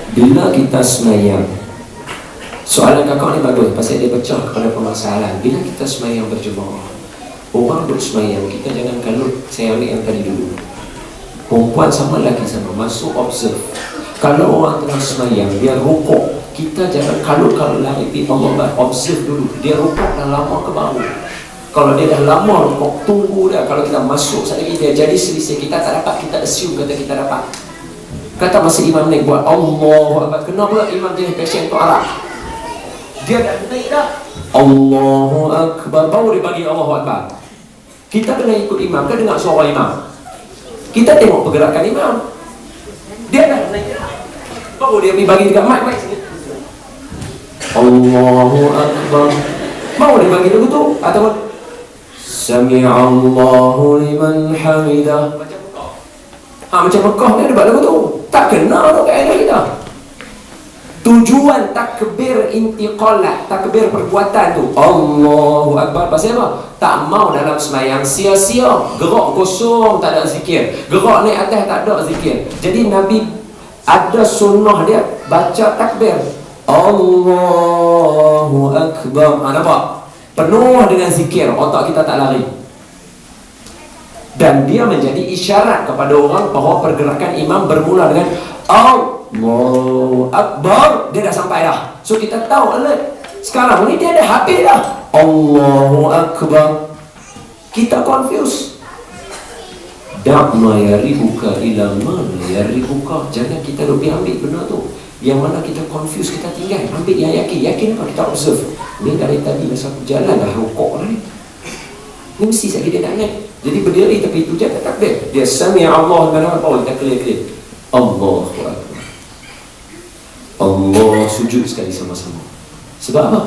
Bila kita semayang, soalan kakak ni bagus pasal dia pecah kepada permasalahan. Bila kita semayang berjemaah, orang duduk semayang, kita jangan kalut. Saya ambil yang tadi dulu, perempuan sama lelaki sama, masuk observe. Kalau orang tengah semayang, dia rukuk, kita jangan kalut-kalut lari pergi Allah, observe dulu. Dia rukuk dah lama ke baru. Kalau dia dah lama rukuk, tunggu dah. Kalau kita masuk sekali lagi dia jadi selisih, kita tak dapat, kita assume kata kita dapat. Kata masa imam naik buat Allahu Akbar, kenapa imam jenis passion tu Arab? Dia dah naik dah Allahu Akbar, baru dia bagi Allahu Akbar. Kita kena ikut imam, kan dengar suara imam, kita tengok pergerakan imam. Dia dah naik dah, baru dia bagi dekat mic sini Allahu Akbar, baru dia bagi lagu tu. Ataupun Sami'allahu liman hamidah, macam Mekah ni ada buat lagu tu. Tak kena tu kaedah kita. Tujuan takbir intiqalat, takbir perbuatan tu Allahu Akbar pasal apa? Tak mau dalam semayang sia-sia, gerak kosong tak ada zikir, gerak naik atas tak ada zikir. Jadi Nabi ada sunnah dia baca takbir Allahu Akbar. Nampak? Penuh dengan zikir, otak kita tak lari. Dan dia menjadi isyarat kepada orang bahawa pergerakan imam bermula dengan Allahu Akbar. Dia dah sampai dah. So kita tahu alert. Sekarang ni dia dah habis dah Allahu Akbar. Kita confuse. Da'ma yaribuka ila man yaribuka. Jangan kita lebih ambil benda tu. Yang mana kita confuse, kita tinggal. Ambil yang yakin. Yakin apa? Kita observe. Ni dari tadi masa aku jalan dah rokok dah ni. Ni mesti sekali dia nak naik. Jadi berdiri tapi itu je tak takbir. Dia sami Allah mana apa kita clear. Allahu Akbar. Allah sujud sekali sama-sama. Sebab apa?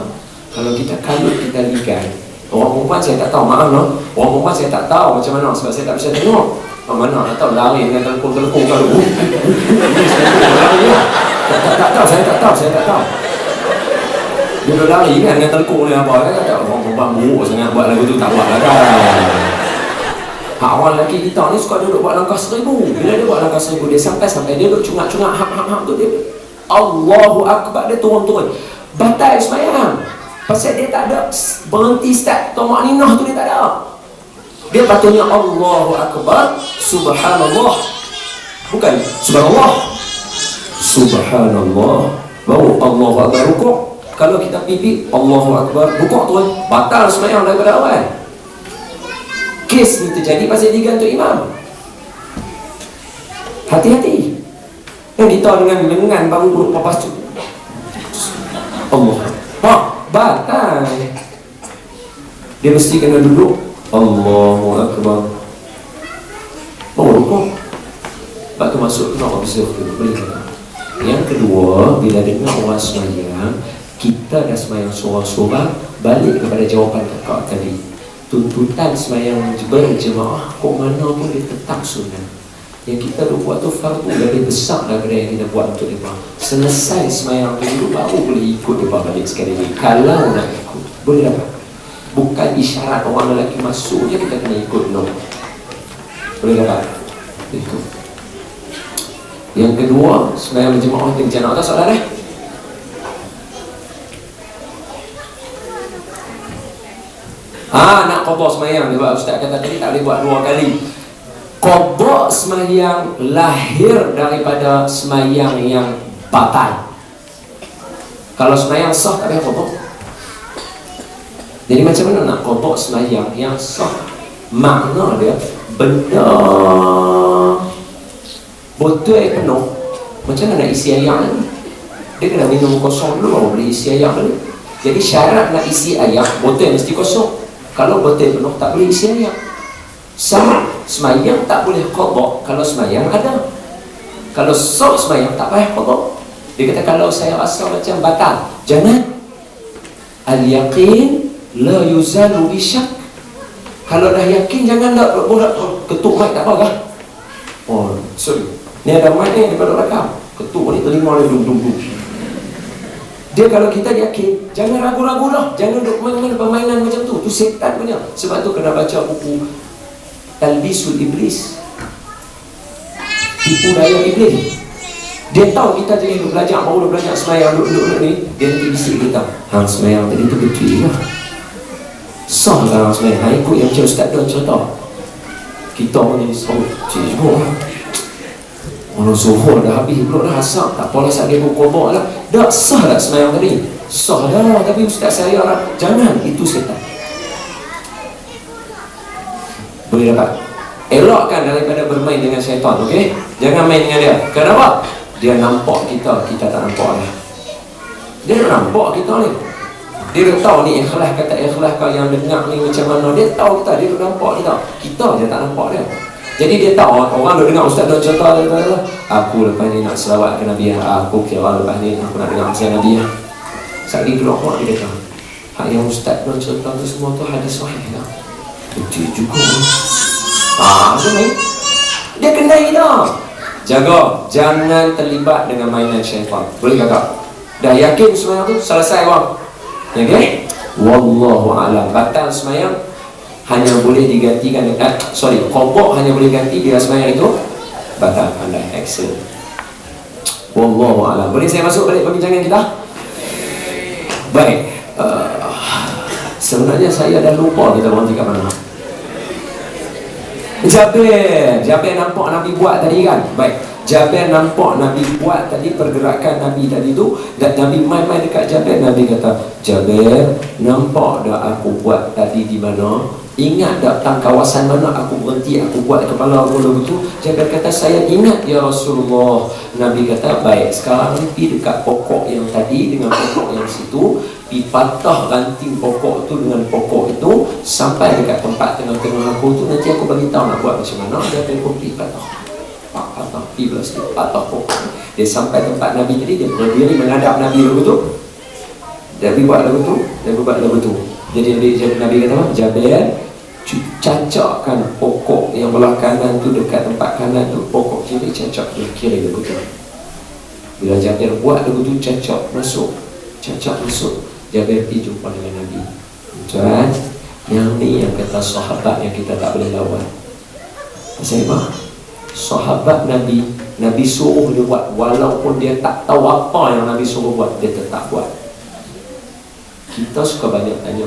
Kalau kita kalut, kita likan. Orang perempuan saya tak tahu, maaf no. Orang perempuan saya tak tahu macam mana sebab saya tak bisa tengok. Mana nak tahu lari dengan telekong-telekong kalau. Tak tahu, saya tak tahu. Dia dah lari kan dengan telekong ni apa kan, tak orang perempuan buruk sangat buat lagu tu, tak buat lah kan. Orang lelaki kita ni suka duduk buat langkah 1000. Bila dia buat langkah 1000, dia sampai dia duduk cungak-cungak hap tu, dia Allahu Akbar, dia turun-turun. Batal semayang. Pasal dia tak ada berhenti start tumakninah tu, dia tak ada. Dia patutnya Allahu Akbar, subhanallah. Bukan subhanallah. Subhanallah. Baru Allahu Akbar rukuk. Kalau kita pipi Allahu Akbar rukuk tu, batal semayang daripada awal. Kes ni terjadi pasal digantung imam. Hati-hati. Yang ditahu dengan lengan baru buruk lepas tu Allah. Batal. Dia mesti kena duduk Allahu Akbar, baru rukuk. Lepas tu masuk nak observe dulu. Boleh tak? Yang kedua, bila dengar orang semayang, kita dah semayang seorang-seorang, balik kepada jawapan kakak tadi. Tuntutan semayang berjemaah kok mana pun dia tetap sunnah. Yang kita buat tu fardu lebih besar daripada yang kita buat untuk mereka. Selesai semayang dulu baru boleh ikut mereka balik sekali lagi. Kalau nak ikut, boleh dapat. Bukan isyarat orang lelaki masuk je kita kena ikut, no. Boleh dapat ikut. Yang kedua, semayang berjemaah tu macam mana? Tak soalan nak qada semayang. Sebab Ustaz kata tadi tak boleh buat 2 kali. Qada semayang lahir daripada semayang yang batal. Kalau semayang sah tak payah qada. Jadi macam mana nak qada semayang yang sah? Makna dia benda botol air penuh, macam mana nak isi air ni? Dia kena minum kosong dulu baru boleh isi air dulu. Jadi syarat nak isi air, botol mesti kosong. Kalau botol penuh tak boleh isi air. Sama, semayang tak boleh qada kalau semayang ada. Kalau sah semayang tak payah qada. Dia kata kalau saya rasa macam batal, jangan. Al-yaqin la yuzalu bisyak. Kalau dah yakin jangan dah borak ketuk mic tak apa kah? Oh, sorry. Ni ada mic ni daripada rakam. Ketuk ni terima dia dum. Dia kalau kita yakin, jangan ragu-ragu dah. Jangan duk main-main permainan macam tu. Tu setan punya. Sebab tu kena baca buku Talbisul Iblis, tipu daya iblis. Dia tahu kita jadi duduk belajar, baru belajar semayang, duduk ni. Dia nanti bisik kita, hang semayang tadi tu betul lah. Sah lah hang semayang. Hang ikut yang macam Ustaz Don cerita. Kita pun jadi cik juga. Orang zuhur dah habis, belum dah asap. Tak apalah saat dia berkobok lah. Dah sah tak semayang tadi? Sah dah, tapi Ustaz saya lah. Jangan, itu setan. Boleh dapat? Elakkan daripada bermain dengan syaitan, okey? Jangan main dengan dia. Kenapa? Dia nampak kita, kita tak nampak dia. Dia nampak kita ni. Dia tahu ni ikhlas kata ikhlas kau yang dengar ni macam mana. Dia tahu kita, dia nampak kita. Kita je tak nampak dia. Jadi dia tahu, orang duk dengar Ustaz dah cerita, aku lepas ni nak selawat ke Nabi, aku kira lepas ni aku nak dengar pasal Nabi. Saat dia keluar dia kata, hak yang Ustaz dah cerita tu semua tu hadis sahih lah. Betul juga. Macam ni dia kenai dah. Jaga, jangan terlibat dengan mainan syaitan. Boleh kakak? Dah yakin semayang tu selesai bang? Okay? Wallahu a'lam. Batal semayang hanya boleh digantikan dengan qobok hanya boleh ganti bila semayang itu batal. Pandai, excellent. Wallahu a'lam. Boleh saya masuk balik perbincangan kita? Baik. Sebenarnya saya dah lupa kita berhenti kat mana. Jabir nampak Nabi buat tadi kan. Baik, Jabir nampak Nabi buat tadi, pergerakan Nabi tadi tu. Dan Nabi main-main dekat Jabir. Nabi kata, Jabir, nampak dah aku buat tadi di mana? Ingat tak tentang kawasan mana aku berhenti, aku buat kepala aku lagu tu? Jabir kata, saya ingat ya Rasulullah. Nabi kata, baik, sekarang ni pergi dekat pokok yang tadi dengan pokok yang situ, dipatah ranting pokok tu dengan pokok itu sampai dekat tempat tengah-tengah aku tu. Nanti aku beritahu nak buat macam mana. Dia pergi patah, pergi belas patah pokok. Dia sampai tempat Nabi tadi, dia berdiri menghadap Nabi lagu tu. Dia buat lagu tu, dia buat lagu tu. Jadi Nabi kata apa? Jabir, cacakkan pokok yang belah kanan tu dekat tempat kanan tu, pokok kiri cacak dia kiri lagu tu. Bila Jabir buat lagu tu, cacak masuk, Jabir pergi jumpa dengan Nabi. Tuan, yang ni yang kata sahabat yang kita tak boleh lawan. Pasal apa? Sahabat Nabi, Nabi suruh dia buat, walaupun dia tak tahu apa yang Nabi suruh buat, dia tetap buat. Kita suka banyak tanya.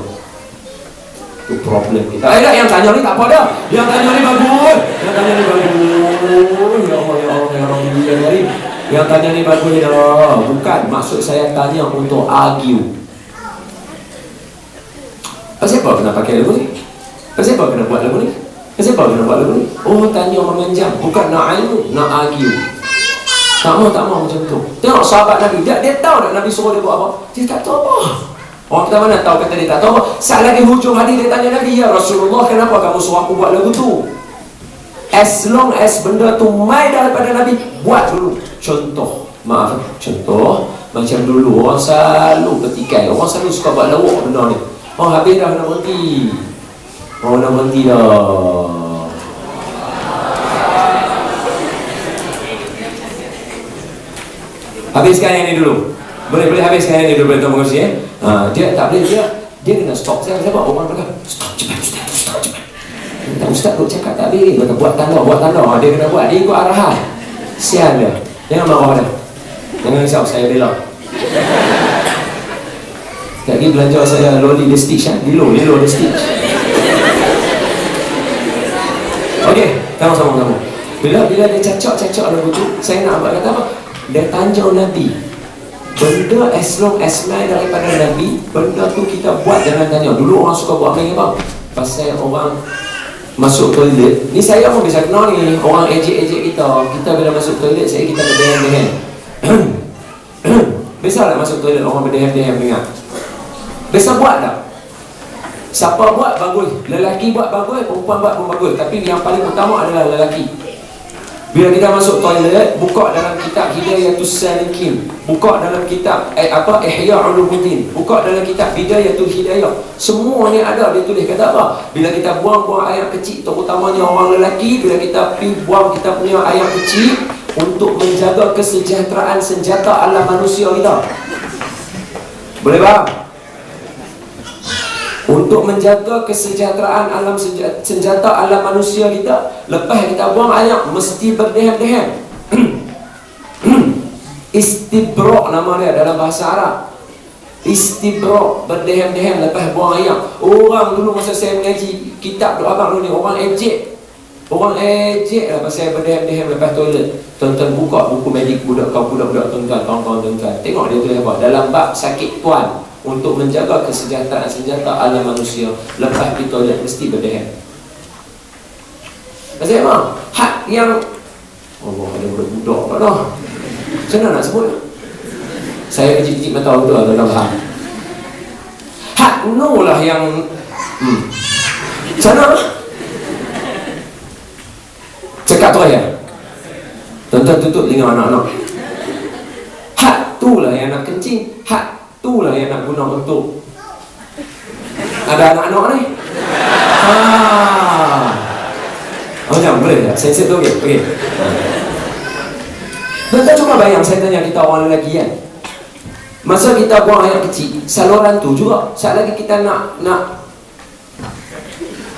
Itu problem kita. Yang tanya ni tak apa dah. Yang tanya ni bagus. Yang tanya ni bagus. Ya Allah, ya Allah, ya Allah. Yang tanya ni bagus dah. Bukan, maksud saya tanya untuk argue. Pasal apa kena pakai lagu ni? Pasal apa kena buat lagu ni? Pasal apa kena buat lagu ni? Oh, tanya memanjang. Bukan nak ilmu, nak argue. Tak mau macam tu. Tengok sahabat Nabi, dia tahu tak Nabi suruh dia buat apa? Dia tak tahu apa. Orang kita mana tahu kata dia tak tahu apa. Saat lagi hujung hadis dia tanya Nabi, ya Rasulullah, kenapa kamu suruh aku buat lagu tu? As long as benda tu mai daripada Nabi, buat dulu. Contoh macam dulu orang selalu petikai, orang selalu suka buat lawak benda ni. Oh, habis dah nak berhenti. Oh, nak berhenti dah. Habiskan yang ni dulu. Boleh habiskan yang ni dulu, Tuan Pengerusi. Dia tak boleh, dia kena stop. Saya orang kata, stop cepat. Tak, Ustaz duk cakap tak habis. Kata buat tanda. Dia kena buat, dia ikut arahan. Sian dia. Jangan marah dia. Jangan risau, saya bela. Lagi belajar saya loli the stitch, Lilo the stitch. Okey, sama-sama. Bila dia cacak lagu tu, saya nak buat kata apa? Dia tanya Nabi. Benda as long as naik daripada Nabi, benda tu kita buat, jangan tanya. Dulu orang suka buat main apa? Pasal orang masuk toilet. Ni saya pun bisa kenal ni. Orang ejek kita. Kita bila masuk toilet, kita berdehem-dehem. Biasa tak masuk toilet orang berdehem-dehem dengar? Biasa buat tak? Siapa buat bagus, lelaki buat bagus, perempuan buat pun bagus. Tapi yang paling utama adalah lelaki. Bila kita masuk toilet, buka dalam kitab Hidayatus Salikin, buka dalam kitab Ihya Ulumuddin, buka dalam kitab Bidayatul Hidayah. Semua ni ada, dia tulis kata apa? Bila kita buang air kecil, terutamanya orang lelaki, bila kita pergi buang kita punya air kecil untuk menjaga kesejahteraan senjata alam manusia kita. Boleh faham? Untuk menjaga kesejahteraan alam senjata alam manusia kita, lepas kita buang air mesti berdehem-dehem. Istibrak nama dia dalam bahasa Arab. Istibrak, berdehem-dehem lepas buang air. Orang dulu masa saya mengaji kitab doa abang dulu ni, orang ejek lah pasal berdehem-dehem lepas toilet. Tuan-tuan buka buku medik budak-budak tuan-tuan, kawan-kawan tuan-tuan, tengok dia tulis apa dalam bab sakit tuan, untuk menjaga kesejahteraan senjata alam manusia lepas di toilet mesti berdehem. Pasal apa? Hak yang Allah, ada budak-budak tak dah. Macam mana nak sebut? Saya kecil-kecil mata betul lah dalam hak. Hak no lah yang macam mana? Cakap tu ya. Tuan-tuan tutup telinga anak-anak. Hak tu lah yang nak kencing. Hak tu lah yang nak guna untuk. Ada anak-anak ni? Macam boleh tak? Sensor tu okey. Tuan-tuan cuba bayang, saya tanya kita orang lelaki kan. Masa kita buang air kecil, saluran tu juga. Saat lagi kita nak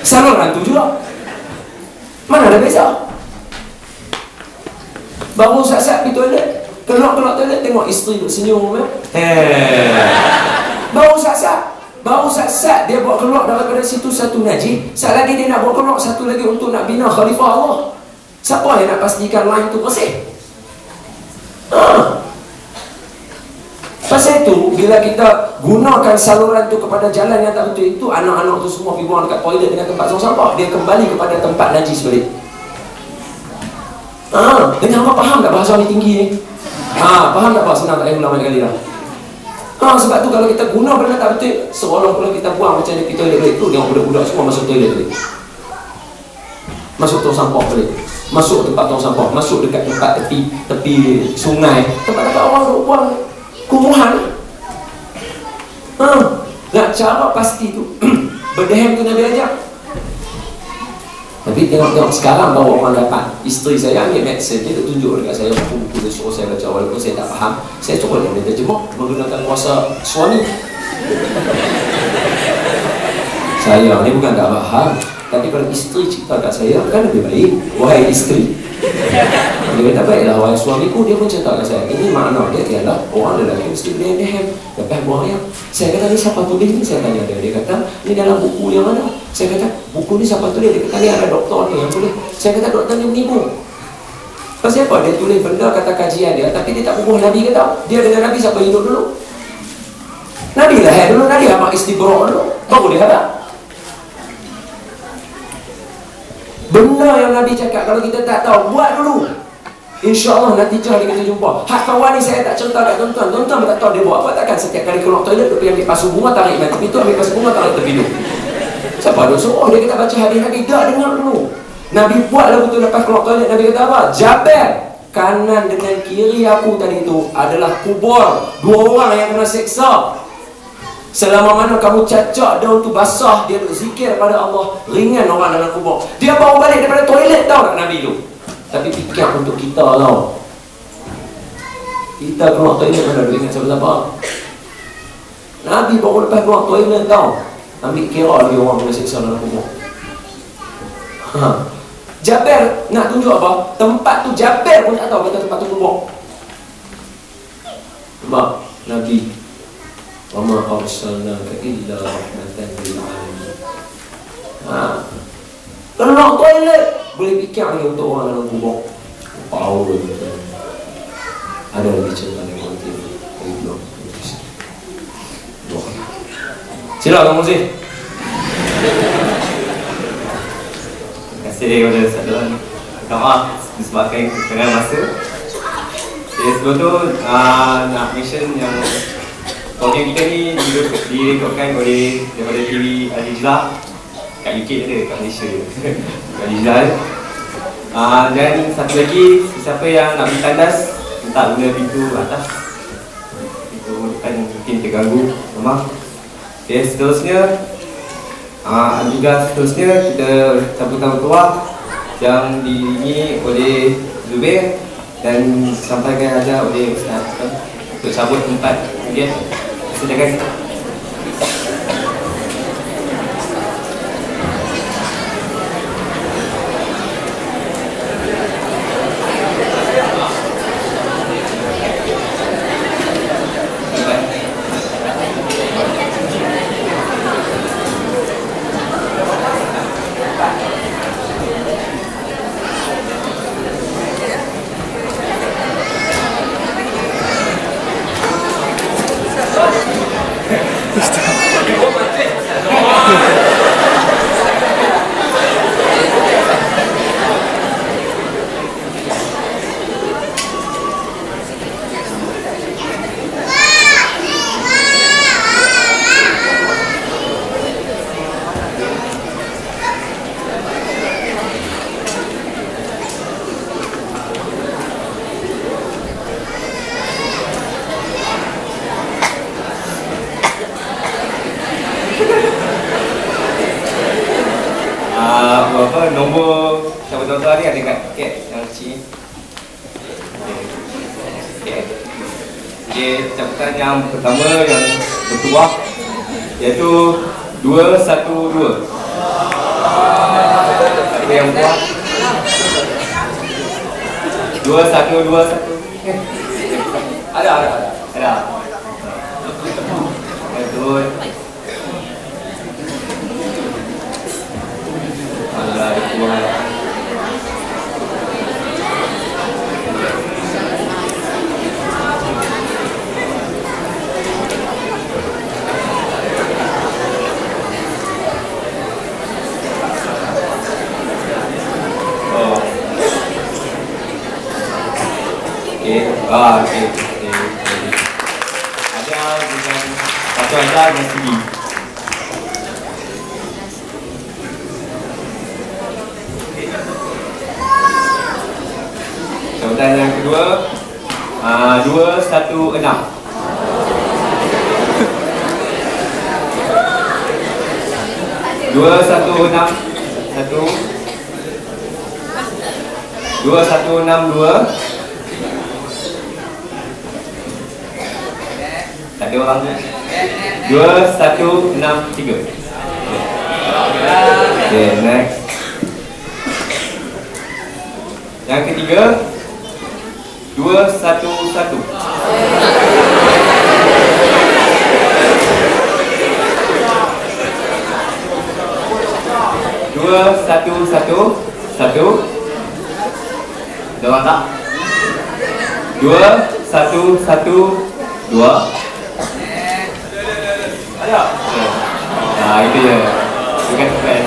saluran tu juga. Mana ada beza? Baru sat-sat pergi toilet, keluar toilet tengok isteri duk senyum Baru sat-sat dia bawa keluar daripada situ satu najis. Sat lagi dia nak bawa keluar satu lagi untuk nak bina khalifah Allah. Siapa yang nak pastikan lain tu bersih? Pasal itu, bila kita gunakan saluran tu kepada jalan yang tak betul, itu anak-anak tu semua pergi buang dekat toilet dengan tempat tong sampah. Dia kembali kepada tempat najis balik. Dengan apa faham tak bahasa ni tinggi ni? Faham tak apa? Senang tak payah ulang banyak kali dah. Sebab tu kalau kita guna benda tak betul, seolah-olah kita buang macam ni pergi toilet balik tu, tengok budak-budak semua masuk toilet balik. Masuk tong sampah balik. Masuk tempat tong sampah, masuk dekat tempat tepi sungai, tempat-tempat orang duk buang kumuhan. Nak cara pasti tu berdehem tu Nabi ajar. Tapi tengok sekarang baru orang dapat. Isteri saya ambil medicine, dia tunjuk dekat saya buku-buku dia suruh saya baca. Walaupun saya tak faham, saya cuba dia terjemah menggunakan kuasa suami. Saya ni bukan tak faham, tapi kalau isteri cerita kat saya kan lebih baik. Wahai isteri, dia kata baiklah wahai suamiku. Dia pun cerita kat saya, ini makna dia ialah orang lelaki mesti berdehem lepas buang air. Saya kata, ni siapa tulis ni? Saya tanya dia. Dia kata, ni dalam buku yang mana? Saya kata, buku ni siapa tulis? Dia kata, ni ada doktor ni yang tulis. Saya kata, doktor ni menipu. Pasal apa? Dia tulis benda kata kajian dia, tapi dia tak bubuh Nabi kata. Dia dengan Nabi siapa hidup dulu? Nabi lahir dulu, Nabi amak istibrak dulu, baru dia ada. Benda yang Nabi cakap, kalau kita tak tahu, buat dulu. InsyaAllah natijah dia kita jumpa. Hak kawan ni saya tak cerita kat tuan-tuan. Tuan-tuan tak tahu dia buat apa. Takkan setiap kali keluar toilet dia pergi ambil pasu bunga, tarik mati pintu, ambil pasu bunga, tarik tepi dulu. Siapa ada suruh dia kata baca hadis Nabi? Tak, dengar dulu. Nabi buat lah betul lepas keluar toilet. Nabi kata apa? Jaber, kanan dengan kiri aku tadi itu adalah kubur dua orang yang kena seksa. Selama mana kamu cacak daun tu basah, dia duk zikir pada Allah, ringan orang dalam kubur. Dia bawa balik daripada toilet, tahu tak Nabi tu? Tapi fikir untuk kita tau. Kita keluar toilet mana duk ingat siapa-siapa. Nabi baru lepas keluar toilet tau, ambil kira lagi orang kena seksa dalam kubur. Jaber nak tunjuk apa? Tempat tu Jaber pun tak tahu kata tempat tu kubur. Nampak? Nabi, wa ma arsalnaka illa rahmatan lil alamin. Keluar toilet boleh fikir lagi untuk orang dalam kubur. Power betul. Ada lagi cerita yang nanti belum. Sila kamu sih. Terima kasih kepada saudara. Maaf disebabkan kekurangan masa. Sebelum tu nak mention yang program kita ni direkodkan oleh daripada TV Al-Hijrah kat UK ada, kat Malaysia kat Al-Hijrah. Dan satu lagi, siapa yang nak beli tandas minta guna pintu atas, pintu depan mungkin terganggu rumah. Okay, seterusnya kita sambutan ketua yang diiringi oleh Zubair dan disampaikan aja oleh Ustaz untuk sambut tempat. Okay, silakan. Okey, caputan yang pertama yang bertuah iaitu 212. Okey, yang bertuah 2121. Ada. Betul. Allah Tuhan. Okey. Ada dengan satu anda dan segi. Cabutan yang kedua 216. 2162. Tak ada orang tu. 2163. Okay, next. Yang ketiga 211. 211. Ada orang tak? 2112. Ada? Nah, itu je. Bukan sampai.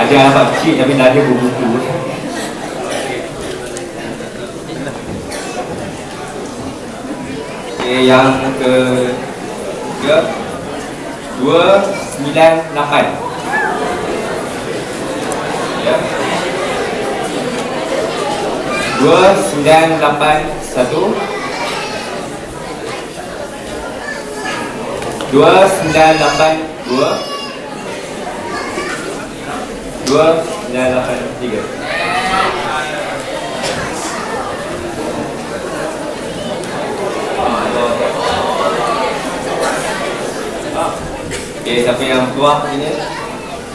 Ada anak kecil tapi dah ada buku-buku. Okay, yang ketiga 298. Ya. 2981. 2982. 2983. Okey, siapa yang keluar ini?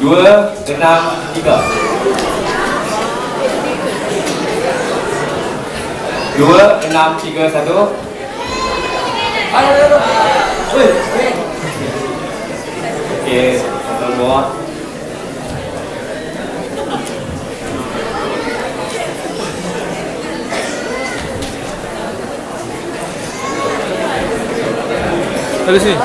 263. 2631. Okey, satu bawah. Ada sini.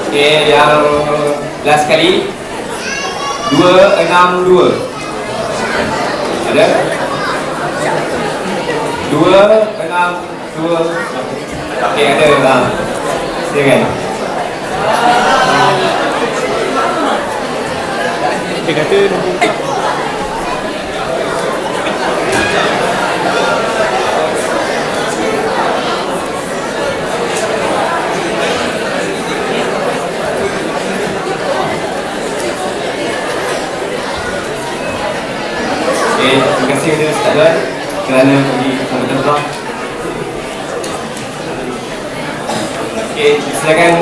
Okey, yang last kali 262. Ada? 262. Okey, ada lah. Silakan. Dia kata nombor 4. Terima kasih kepada Ustaz Duan kerana pergi sambutan pulang. Okey, silakan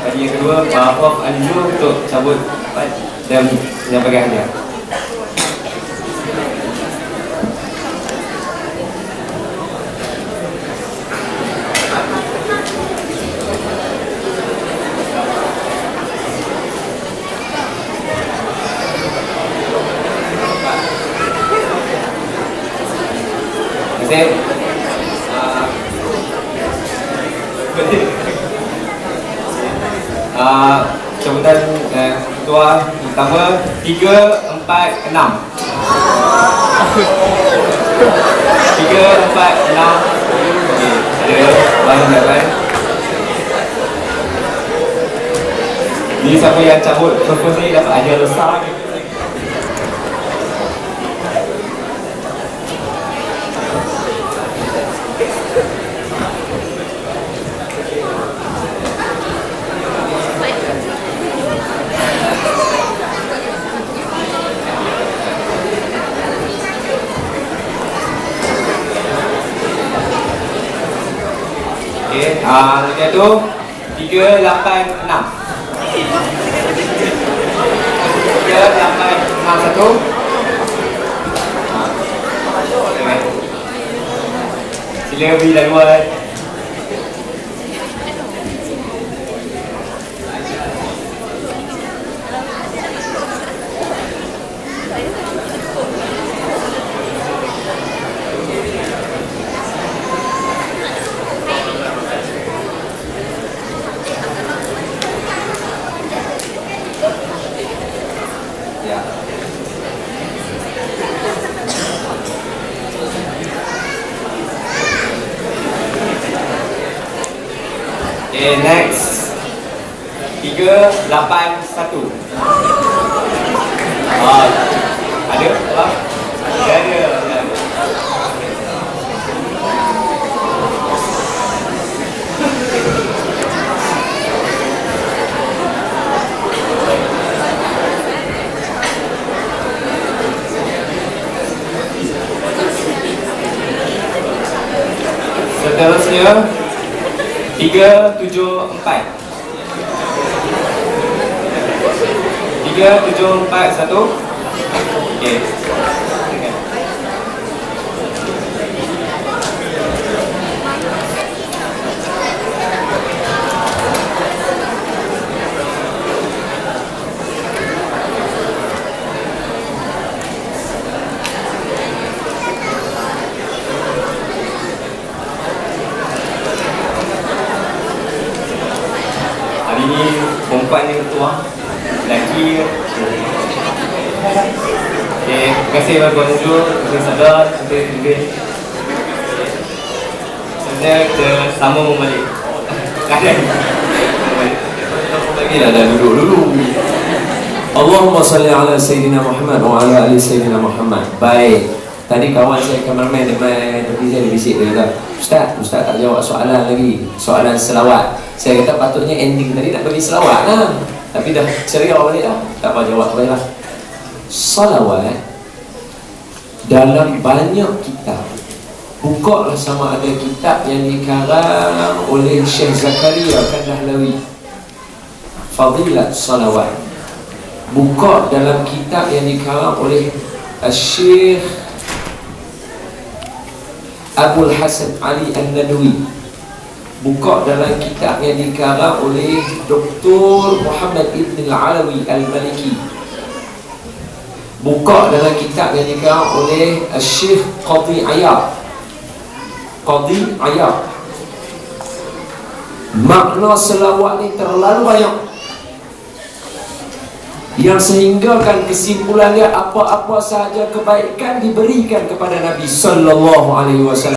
tadi yang kedua Prof Alizul untuk cabut dan menyampaikan dia. Terima kasih. Cabutan ketua pertama 3, 4, 6. 3, 4, 6. Okey, ada barang dapat. Ni siapa yang cabut propose ni dapat hadiah besar. Okey, dia tu 3, 8, 6. 3, 8, 6, 1. Sila beri laluan. Ya. Okay, next 3, 8, 1. Ada apa? Ada. Seterusnya 3, 7, 4. 3, 7, 4, 1. Okey. Hari ni perempuan ni ketua, lelaki. Okay, terima kasih Tuan Nurul, terima kasih Sadar, terima kasih Tuan. Sebenarnya kita sambung balik. Kadang lagi lah, dah duduk dulu. Allahumma salli ala Sayyidina Muhammad wa ala ali Sayyidina Muhammad. Baik, tadi kawan saya kameraman tapi saya bisik dia kata, Ustaz tak jawab soalan lagi, soalan selawat. Saya kata patutnya ending tadi nak bagi selawat lah, tapi dah ceria balik lah, tak apa jawab balik lah. Salawat dalam banyak kitab, bukalah sama ada kitab yang dikarang oleh Syekh Zakaria Kandahlawi, Fadilat Salawat. Buka dalam kitab yang dikarang oleh Syekh Abdul Hasan Ali An-Nadwi. Buka dalam kitab yang dikarang oleh Dr. Muhammad Ibn Al-Alawi Al-Maliki. Buka dalam kitab yang dikarang oleh Syekh Qadhi Ayab. Makna selawat ni terlalu banyak, yang sehinggakan kesimpulannya apa-apa sahaja kebaikan diberikan kepada Nabi sallallahu alaihi wasallam.